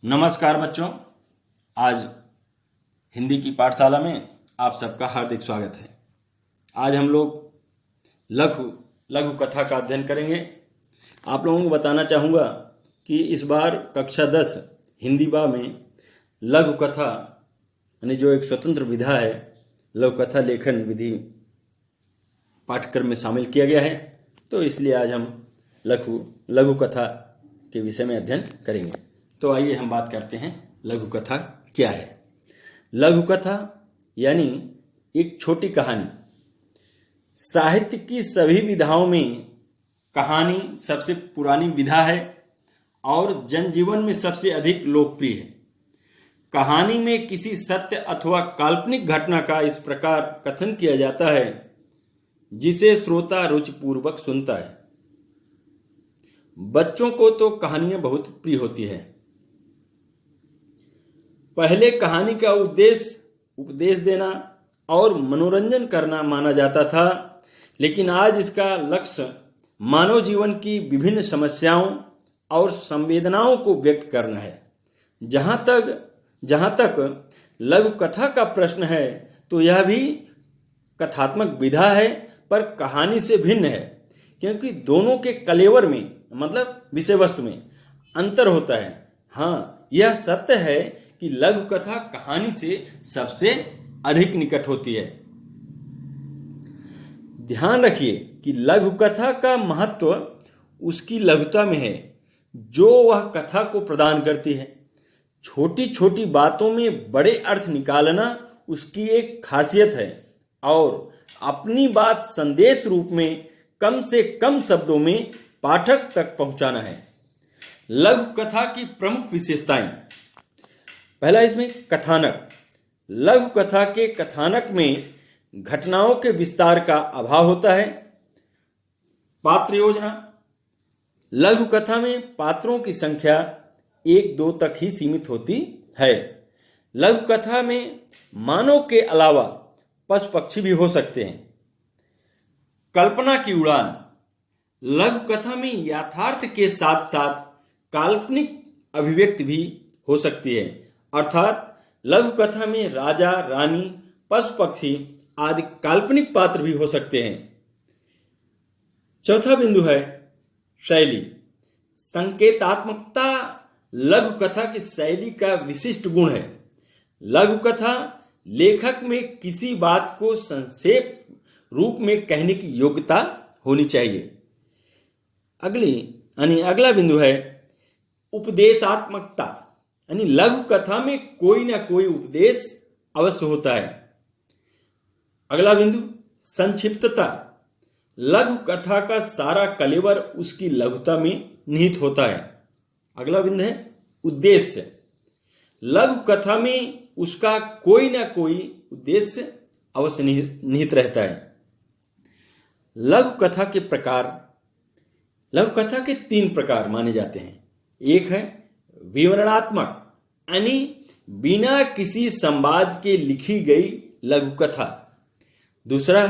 नमस्कार बच्चों। आज हिंदी की पाठशाला में आप सबका हार्दिक स्वागत है। आज हम लोग लघु लघु कथा का अध्ययन करेंगे। आप लोगों को बताना चाहूँगा कि इस बार कक्षा 10 हिंदी बा में लघु कथा यानी जो एक स्वतंत्र विधा है, लघु कथा लेखन विधि पाठ्यक्रम में शामिल किया गया है। तो इसलिए आज हम लघु कथा के विषय में अध्ययन करेंगे। तो आइए हम बात करते हैं लघु कथा क्या है। लघु कथा यानी एक छोटी कहानी। साहित्य की सभी विधाओं में कहानी सबसे पुरानी विधा है और जनजीवन में सबसे अधिक लोकप्रिय है। कहानी में किसी सत्य अथवा काल्पनिक घटना का इस प्रकार कथन किया जाता है जिसे श्रोता रुचिपूर्वक सुनता है। बच्चों को तो कहानियां बहुत प्रिय होती है। पहले कहानी का उद्देश्य उपदेश देना और मनोरंजन करना माना जाता था, लेकिन आज इसका लक्ष्य मानव जीवन की विभिन्न समस्याओं और संवेदनाओं को व्यक्त करना है। जहाँ तक लघु कथा का प्रश्न है तो यह भी कथात्मक विधा है, पर कहानी से भिन्न है, क्योंकि दोनों के कलेवर में मतलब विषय वस्तु में अंतर होता है। हाँ, यह सत्य है कि लघु कथा कहानी से सबसे अधिक निकट होती है। ध्यान रखिए कि लघु कथा का महत्व उसकी लघुता में है जो वह कथा को प्रदान करती है। छोटी छोटी बातों में बड़े अर्थ निकालना उसकी एक खासियत है और अपनी बात संदेश रूप में कम से कम शब्दों में पाठक तक पहुंचाना है। लघु कथा की प्रमुख विशेषताएं। पहला इसमें कथानक। लघु कथा के कथानक में घटनाओं के विस्तार का अभाव होता है। पात्र योजना। लघु कथा में पात्रों की संख्या 1-2 तक ही सीमित होती है। लघु कथा में मानव के अलावा पशु पक्षी भी हो सकते हैं। कल्पना की उड़ान। लघु कथा में यथार्थ के साथ साथ काल्पनिक अभिव्यक्ति भी हो सकती है, अर्थात लघु कथा में राजा, रानी, पशु पक्षी आदि काल्पनिक पात्र भी हो सकते हैं। चौथा बिंदु है शैली। संकेतात्मकता लघु कथा की शैली का विशिष्ट गुण है। लघु कथा लेखक में किसी बात को संक्षेप रूप में कहने की योग्यता होनी चाहिए। अगला बिंदु है उपदेशात्मकता, यानी लघु कथा में कोई ना कोई उपदेश अवश्य होता है। अगला बिंदु संक्षिप्तता। लघु कथा का सारा कलेवर उसकी लघुता में निहित होता है। अगला बिंदु है उद्देश्य। लघु कथा में उसका कोई ना कोई उद्देश्य अवश्य निहित रहता है। लघु कथा के प्रकार। लघु कथा के 3 प्रकार माने जाते हैं। एक है विवरणात्मक, यानी बिना किसी संवाद के लिखी गई लघु कथा। दूसरा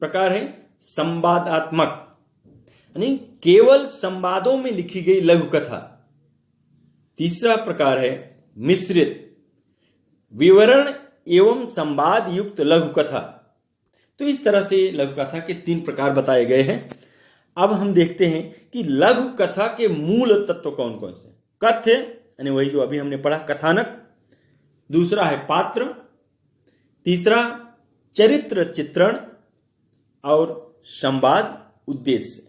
प्रकार है संवादात्मक, यानी केवल संवादों में लिखी गई लघु कथा। तीसरा प्रकार है मिश्रित, विवरण एवं संवाद युक्त लघु कथा। तो इस तरह से लघु कथा के 3 प्रकार बताए गए हैं। अब हम देखते हैं कि लघु कथा के मूल तत्व कौन कौन से। कथ्य, यानी वही जो अभी हमने पढ़ा, कथानक। दूसरा है पात्र। तीसरा चरित्र चित्रण और संवाद उद्देश्य।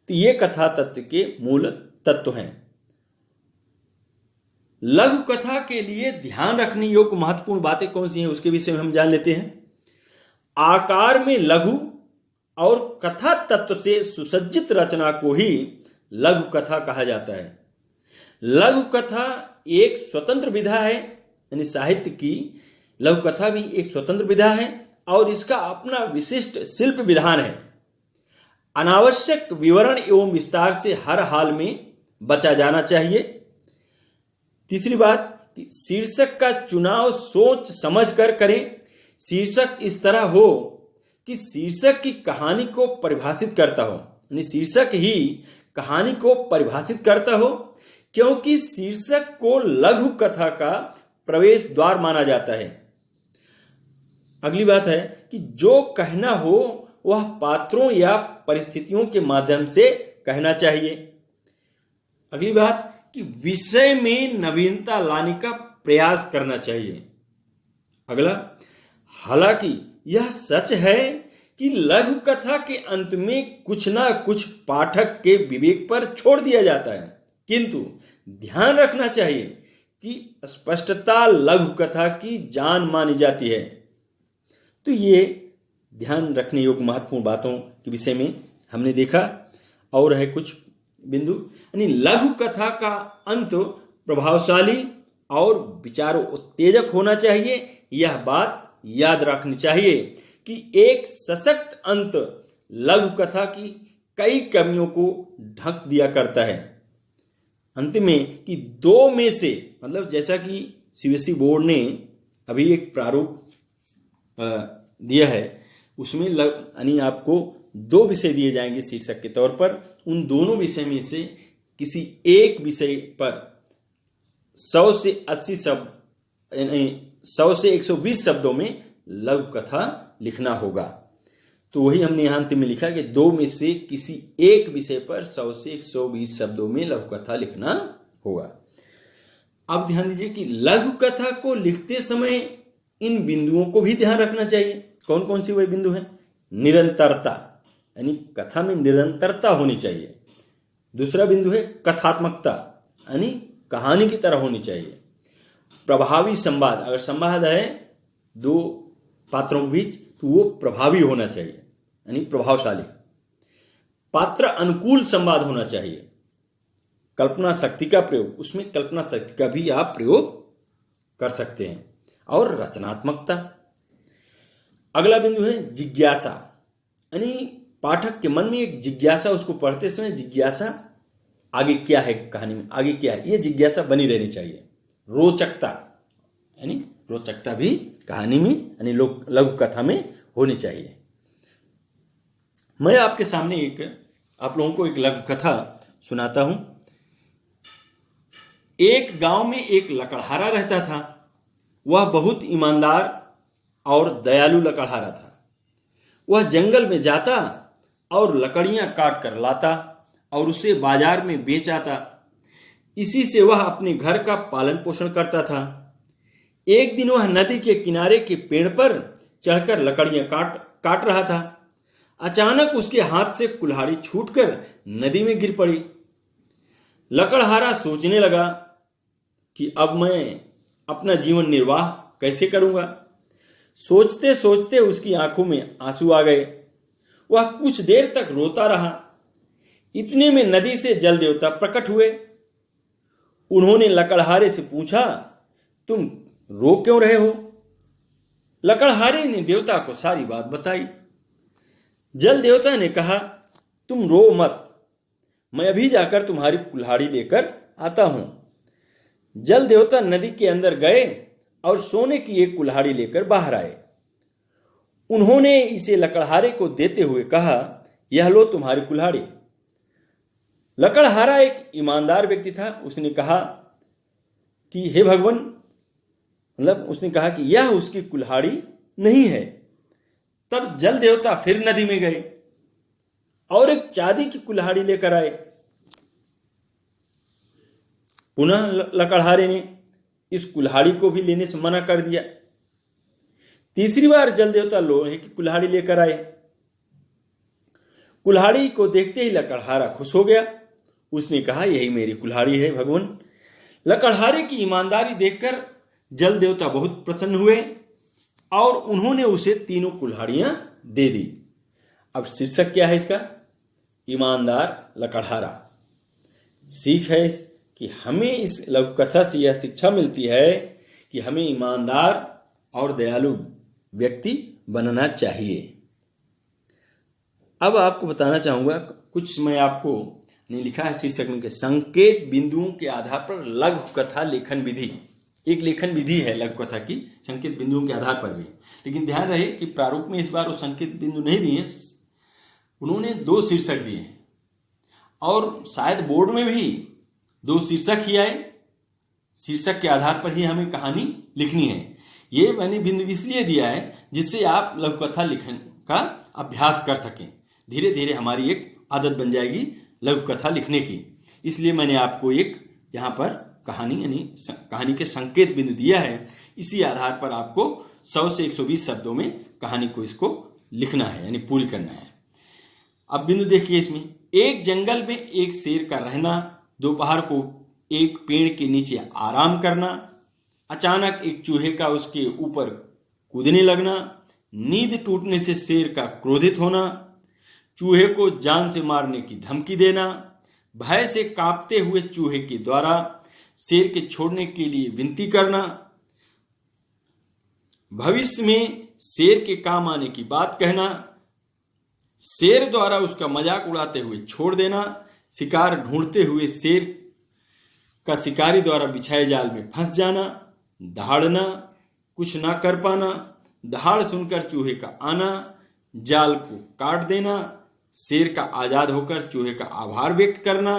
तो ये कथा तत्व के मूल तत्व हैं। लघु कथा के लिए ध्यान रखने योग्य महत्वपूर्ण बातें कौन सी हैं उसके विषय में हम जान लेते हैं। आकार में लघु और कथा तत्व से सुसज्जित रचना को ही लघु कथा कहा जाता है। लघु कथा एक स्वतंत्र विधा है, यानी साहित्य की लघु कथा भी एक स्वतंत्र विधा है और इसका अपना विशिष्ट शिल्प विधान है। अनावश्यक विवरण एवं विस्तार से हर हाल में बचा जाना चाहिए। तीसरी बात कि शीर्षक का चुनाव सोच समझ कर करें। शीर्षक इस तरह हो कि शीर्षक की कहानी को परिभाषित करता हो, यानी शीर्षक ही कहानी को परिभाषित करता हो। क्योंकि शीर्षक को लघु कथा का प्रवेश द्वार माना जाता है। अगली बात है कि जो कहना हो वह पात्रों या परिस्थितियों के माध्यम से कहना चाहिए। अगली बात कि विषय में नवीनता लाने का प्रयास करना चाहिए। अगला, हालांकि यह सच है कि लघु कथा के अंत में कुछ ना कुछ पाठक के विवेक पर छोड़ दिया जाता है, किंतु ध्यान रखना चाहिए कि स्पष्टता लघु कथा की जान मानी जाती है। तो ये ध्यान रखने योग्य महत्वपूर्ण बातों के विषय में हमने देखा। और है कुछ बिंदु, यानी लघु कथा का अंत प्रभावशाली और विचार उत्तेजक होना चाहिए। यह बात याद रखनी चाहिए कि एक सशक्त अंत लघु कथा की कई कमियों को ढक दिया करता है। अंत में कि दो में से, मतलब जैसा कि सीबीएसई बोर्ड ने अभी एक प्रारूप दिया है, उसमें यानी आपको 2 विषय दिए जाएंगे शीर्षक के तौर पर। उन दोनों विषय में से किसी एक विषय पर 100 से 80 शब्द, 100 से 120 शब्दों में लघु कथा लिखना होगा। तो वही हमने यहाँ अंत में लिखा कि 2 में से किसी एक विषय पर 100 से 120 शब्दों में लघु कथा लिखना होगा। अब ध्यान दीजिए कि लघु कथा को लिखते समय इन बिंदुओं को भी ध्यान रखना चाहिए। कौन कौन सी वही बिंदु हैं? निरंतरता, यानी कथा में निरंतरता होनी चाहिए। दूसरा बिंदु है कथात्मकता, यानी कहानी की तरह होनी चाहिए। प्रभावी संवाद, अगर संवाद है 2 पात्रों के बीच तो वो प्रभावी होना चाहिए, यानी प्रभावशाली। पात्र अनुकूल संवाद होना चाहिए। कल्पना शक्ति का प्रयोग, उसमें कल्पना शक्ति का भी आप प्रयोग कर सकते हैं। और रचनात्मकता। अगला बिंदु है जिज्ञासा, यानी पाठक के मन में एक जिज्ञासा, उसको पढ़ते समय जिज्ञासा, आगे क्या है कहानी में, आगे क्या है, ये जिज्ञासा बनी रहनी चाहिए। रोचकता, यानी रोचकता भी कहानी में, यानी लघु कथा में होनी चाहिए। मैं आपके सामने आप लोगों को एक लघु कथा सुनाता हूं। एक गांव में एक लकड़हारा रहता था। वह बहुत ईमानदार और दयालु लकड़हारा था। वह जंगल में जाता और लकड़ियां काट कर लाता और उसे बाजार में बेच आता। इसी से वह अपने घर का पालन पोषण करता था। एक दिन वह नदी के किनारे के पेड़ पर चढ़कर लकड़ियां काट रहा था। अचानक उसके हाथ से कुल्हाड़ी छूटकर नदी में गिर पड़ी। लकड़हारा सोचने लगा कि अब मैं अपना जीवन निर्वाह कैसे करूंगा। सोचते सोचते उसकी आंखों में आंसू आ गए। वह कुछ देर तक रोता रहा। इतने में नदी से जल देवता प्रकट हुए। उन्होंने लकड़हारे से पूछा, तुम रो क्यों रहे हो? लकड़हारे ने देवता को सारी बात बताई। जल देवता ने कहा, तुम रो मत, मैं अभी जाकर तुम्हारी कुल्हाड़ी लेकर आता हूं। जल देवता नदी के अंदर गए और सोने की एक कुल्हाड़ी लेकर बाहर आए। उन्होंने इसे लकड़हारे को देते हुए कहा, यह लो तुम्हारी कुल्हाड़ी। लकड़हारा एक ईमानदार व्यक्ति था। उसने कहा कि हे भगवान, मतलब उसने कहा कि यह उसकी कुल्हाड़ी नहीं है। तब जल देवता फिर नदी में गए और एक चांदी की कुल्हाड़ी लेकर आए। पुनः लकड़हारे ने इस कुल्हाड़ी को भी लेने से मना कर दिया। तीसरी बार जल देवता लोहे की कुल्हाड़ी लेकर आए। कुल्हाड़ी को देखते ही लकड़हारा खुश हो गया। उसने कहा, यही मेरी कुल्हाड़ी है भगवान। लकड़हारे की ईमानदारी देखकर जल देवता बहुत प्रसन्न हुए और उन्होंने उसे तीनों कुल्हाड़ियां दे दी। अब शीर्षक क्या है इसका? ईमानदार लकड़हारा। सीख है कि हमें इस लघु कथा से यह शिक्षा मिलती है कि हमें ईमानदार और दयालु व्यक्ति बनना चाहिए। अब आपको बताना चाहूंगा कुछ, मैं आपको ने लिखा है शीर्षक में, संकेत बिंदुओं के आधार पर लघु कथा लेखन विधि। एक लेखन विधि है लघु कथा की, संकेत बिंदुओं के आधार पर भी। लेकिन ध्यान रहे कि प्रारूप में इस बार वो संकेत बिंदु नहीं दिए, उन्होंने 2 शीर्षक दिए हैं। और शायद बोर्ड में भी दो शीर्षक ही आए, शीर्षक के आधार पर ही हमें कहानी लिखनी है। ये मैंने बिंदु इसलिए दिया है जिससे आप लघु कथा लिखने का अभ्यास कर सकें। धीरे धीरे हमारी एक आदत बन जाएगी लघु कथा लिखने की। इसलिए मैंने आपको एक यहाँ पर कहानी यानी कहानी के संकेत बिंदु दिया है। इसी आधार पर आपको 100 से 120 शब्दों में कहानी को इसको लिखना है यानी पूरी करना है। अब बिंदु देखिए इसमें, एक जंगल में एक शेर का रहना, दोपहर को एक पेड़ के नीचे आराम करना, अचानक एक चूहे का उसके ऊपर कूदने लगना, नींद टूटने से शेर का क्रोधित होना, चूहे को जान से मारने की धमकी देना, भय से कांपते हुए चूहे के द्वारा शेर के छोड़ने के लिए विनती करना, भविष्य में शेर के काम आने की बात कहना, शेर द्वारा उसका मजाक उड़ाते हुए छोड़ देना, शिकार ढूंढते हुए शेर का शिकारी द्वारा बिछाए जाल में फंस जाना, दहाड़ना, कुछ ना कर पाना, दहाड़ सुनकर चूहे का आना, जाल को काट देना, शेर का आजाद होकर चूहे का आभार व्यक्त करना,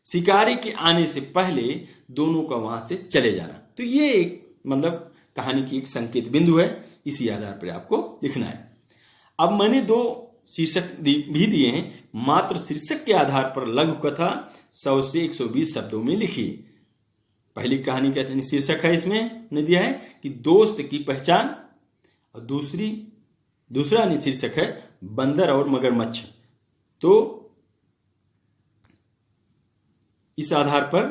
शिकारी के आने से पहले दोनों का वहां से चले जाना। तो ये एक मतलब कहानी की एक संकेत बिंदु है, इसी आधार पर आपको लिखना है। अब मैंने 2 शीर्षक भी दिए हैं, मात्र शीर्षक के आधार पर लघु कथा 100 से 120 शब्दों में लिखिए। पहली कहानी का शीर्षक है, इसमें ने दिया है कि दोस्त की पहचान, और दूसरा शीर्षक है बंदर और मगरमच्छ। तो इस आधार पर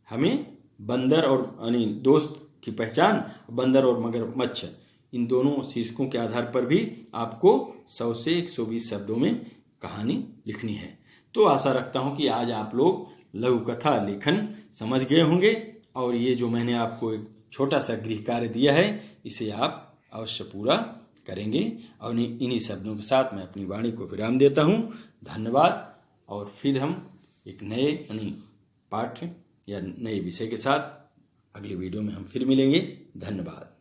हमें बंदर और यानी दोस्त की पहचान, बंदर और मगरमच्छ, इन दोनों शीर्षकों के आधार पर भी आपको 100 से 120 शब्दों में कहानी लिखनी है। तो आशा रखता हूं कि आज आप लोग लघु कथा लेखन समझ गए होंगे, और ये जो मैंने आपको एक छोटा सा गृह कार्य दिया है इसे आप अवश्य पूरा करेंगे। और इन्हीं शब्दों के साथ मैं अपनी वाणी को विराम देता हूँ। धन्यवाद। और फिर हम एक नए पाठ या नए विषय के साथ अगले वीडियो में हम फिर मिलेंगे। धन्यवाद।